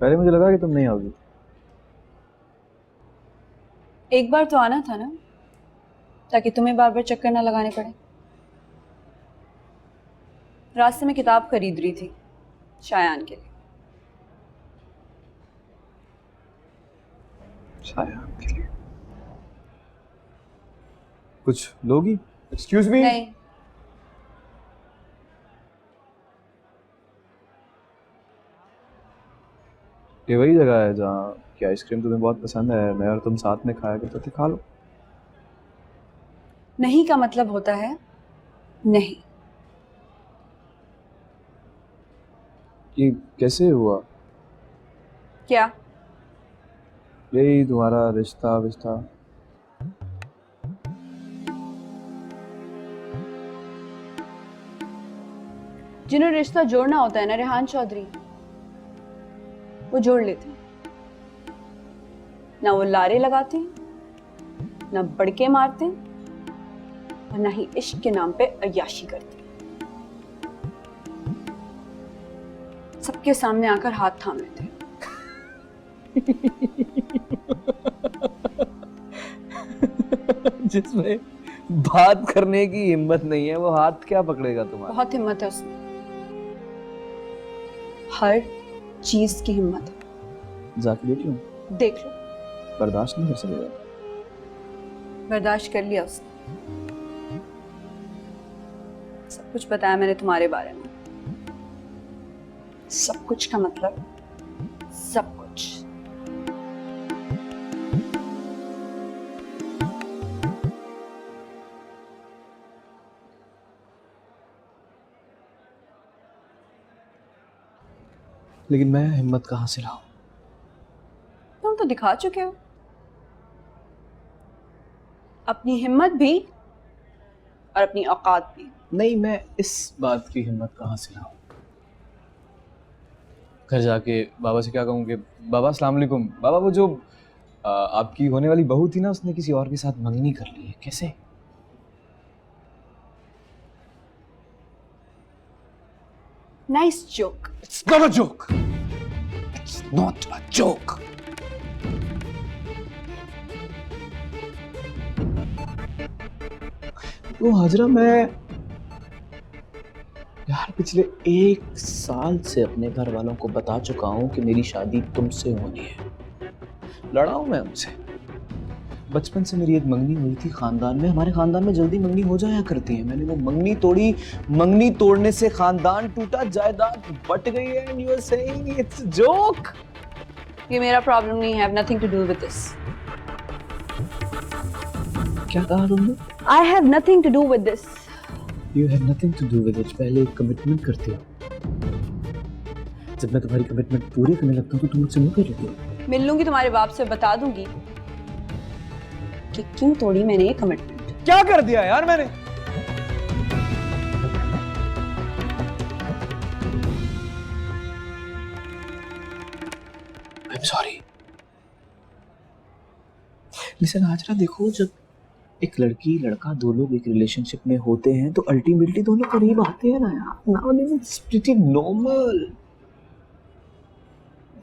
पहले मुझे लगा कि तुम नहीं आओगी। एक बार तो आना था ना, ताकि तुम्हें बार बार चक्कर ना लगाने पड़े। रास्ते में किताब खरीद रही थी शायान के लिए। शायान के लिए कुछ लोगी? Excuse me. नहीं, ये वही जगह है जहाँ की आइसक्रीम तुम्हें बहुत पसंद है, मैं और तुम साथ में खाया करते थे, खा लो। नहीं का मतलब होता है नहीं। ये कैसे हुआ? क्या? यही तुम्हारा रिश्ता विश्ता। जिन्हें रिश्ता जोड़ना होता है ना रेहान चौधरी, वो जोड़ लेते हैं। ना वो लारे लगाते हैं, ना बड़के मारते हैं, और ना ही इश्क के नाम पे अय्याशी करते हैं। सबके सामने आकर हाथ थाम लेते हैं। जिसमें बात करने की हिम्मत नहीं है, वो हाथ क्या पकड़ेगा तुम्हारा? बहुत हिम्मत है उसमें, हर चीज की हिम्मत है। जाके देख लो। देख लो, बर्दाश्त नहीं कर सकेगा। बर्दाश्त कर लिया उसने। सब कुछ बताया मैंने तुम्हारे बारे में। सब कुछ का मतलब सब कुछ। लेकिन मैं हिम्मत कहाँ से लाऊं? तुम तो दिखा चुके हो अपनी हिम्मत भी और अपनी औकात भी। नहीं, मैं इस बात की हिम्मत कहाँ से लाऊं? घर जाके बाबा से क्या कहूँ कि बाबा अस्सलाम वालेकुम, बाबा वो जो आपकी होने वाली बहू थी ना, उसने किसी और के साथ मंगनी कर ली है। कैसे? Nice joke. It's not a joke. It's not a joke. वो हाजरा, मैं यार पिछले 1 साल से अपने घर वालों को बता चुका हूँ कि मेरी शादी तुमसे होनी है। लड़ा हूँ मैं उनसे। बचपन से मेरी एक मंगनी हुई थी खानदान में। हमारे खानदान में जल्दी मंगनी हो जाया करती है। मैंने वो मंगनी तोड़ी। मंगनी तोड़ने से खानदान टूटा, जायदाद बट गई है। And you are saying it's joke. ये मेरा प्रॉब्लम नहीं है। I have nothing to do with this. क्या कहा तुमने? I have nothing to do with this. You have nothing to do with it. पहले एक कमिटमेंट करते हो। जब मैं तुम्हारी कमिटमेंट पूरी करने लगता हूँ तो तुम मुझसे मुंह कर लेते हो। मिल लूंगी तुम्हारे बाप से, बता दूंगी कि क्यों तोड़ी मैंने ये कमिटमेंट। क्या कर दिया यार मैंने? I'm sorry. लिसन हाजरा, देखो, जब एक लड़की लड़का दो लोग एक रिलेशनशिप में होते हैं तो अल्टीमेटली दोनों करीब आते हैं ना यार। Nowadays it's pretty normal.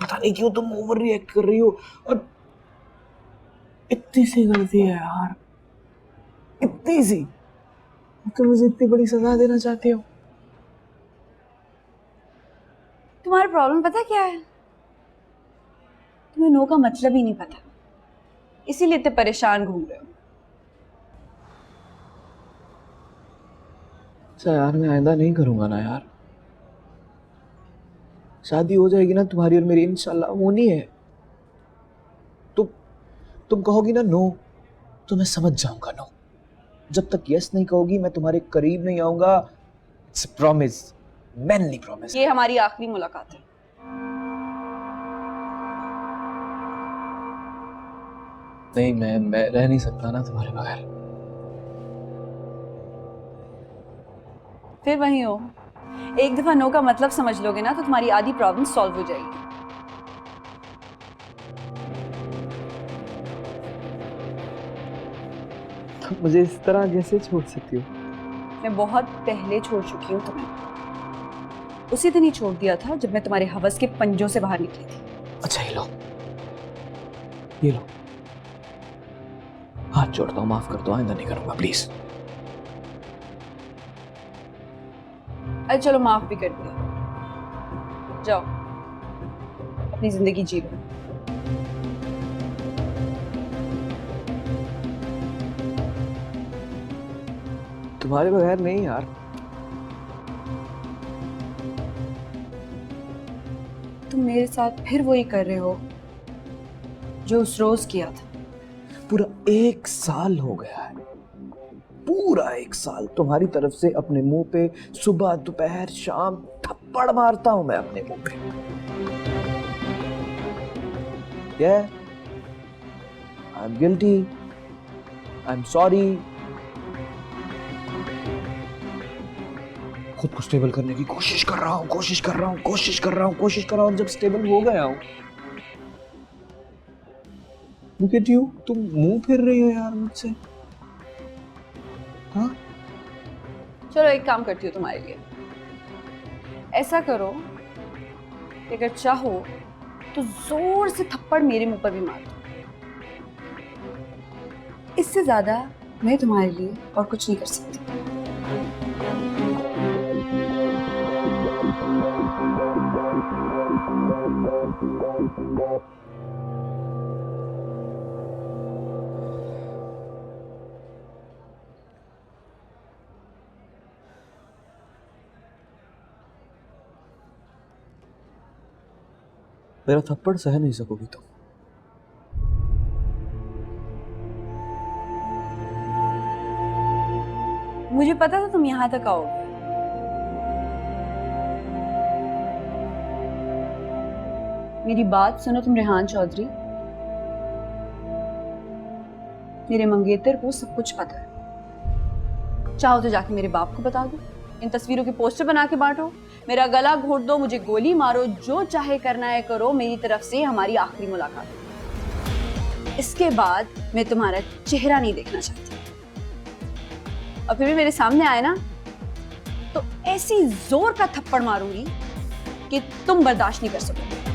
पता नहीं क्यों तुम ओवर रिएक्ट कर रही हो। और इतनी सी गलती है यार, इतनी सी, तुम मुझे इतनी बड़ी सजा देना चाहते हो? तुम्हारा प्रॉब्लम पता क्या है? तुम्हें नो का मतलब ही नहीं पता, इसीलिए इतने परेशान घूम रहे हो। अच्छा यार, मैं आइंदा नहीं करूंगा ना यार। शादी हो जाएगी ना तुम्हारी और मेरी, इंशाल्लाह होनी है। तुम कहोगी ना नो, तो मैं समझ जाऊंगा नो। जब तक यस नहीं कहोगी मैं तुम्हारे करीब नहीं आऊंगा। It's promise, manly promise. ये हमारी आखिरी मुलाकात है। नहीं, मैं रह नहीं सकता ना तुम्हारे बगैर। फिर वही हो, एक दफा नो का मतलब समझ लोगे ना तो तुम्हारी आधी प्रॉब्लम सॉल्व हो जाएगी। मुझे इस तरह कैसे छोड़ सकती हो? मैं बहुत पहले छोड़ चुकी हूँ तुम्हें। उसी दिन ही छोड़ दिया था जब मैं तुम्हारे हवस के पंजों से बाहर निकली थी। अच्छा ये लो हाथ जोड़ता हूँ, माफ कर दो, आइंदा नहीं करूंगा प्लीज। अरे चलो माफ भी कर दिया, जाओ अपनी जिंदगी जी लो। तुम्हारे बगैर नहीं यार। तुम मेरे साथ फिर वही कर रहे हो जो उस रोज किया था। पूरा 1 साल हो गया है, पूरा 1 साल तुम्हारी तरफ से अपने मुंह पे सुबह दोपहर शाम थप्पड़ मारता हूं मैं अपने मुंह पे। Yeah, I'm guilty. I'm sorry. खुद को स्टेबल करने की कोशिश कर रहा हूं, जब स्टेबल हो गया हूं। Look at you, तुम मुंह फिर रही हो यार मुझसे। हाँ? चलो एक काम करती हूँ तुम्हारे लिए, ऐसा करो कि अगर चाहो तो जोर से थप्पड़ मेरे मुंह पर भी मार दो। इससे ज्यादा मैं तुम्हारे लिए और कुछ नहीं कर सकती। मेरा थप्पड़ सह नहीं सकोगी तुम। मुझे पता था तुम यहां तक आओगे। मेरी बात सुनो तुम रेहान चौधरी, मेरे मंगेतर को सब कुछ पता है। चाहो तो जाके मेरे बाप को बता दो, इन तस्वीरों के पोस्टर बना के बांटो, मेरा गला घोट दो, मुझे गोली मारो, जो चाहे करना है करो, मेरी तरफ से हमारी आखिरी मुलाकात। इसके बाद मैं तुम्हारा चेहरा नहीं देखना चाहती। और फिर भी मेरे सामने आए ना तो ऐसी जोर का थप्पड़ मारूंगी कि तुम बर्दाश्त नहीं कर सकोगे।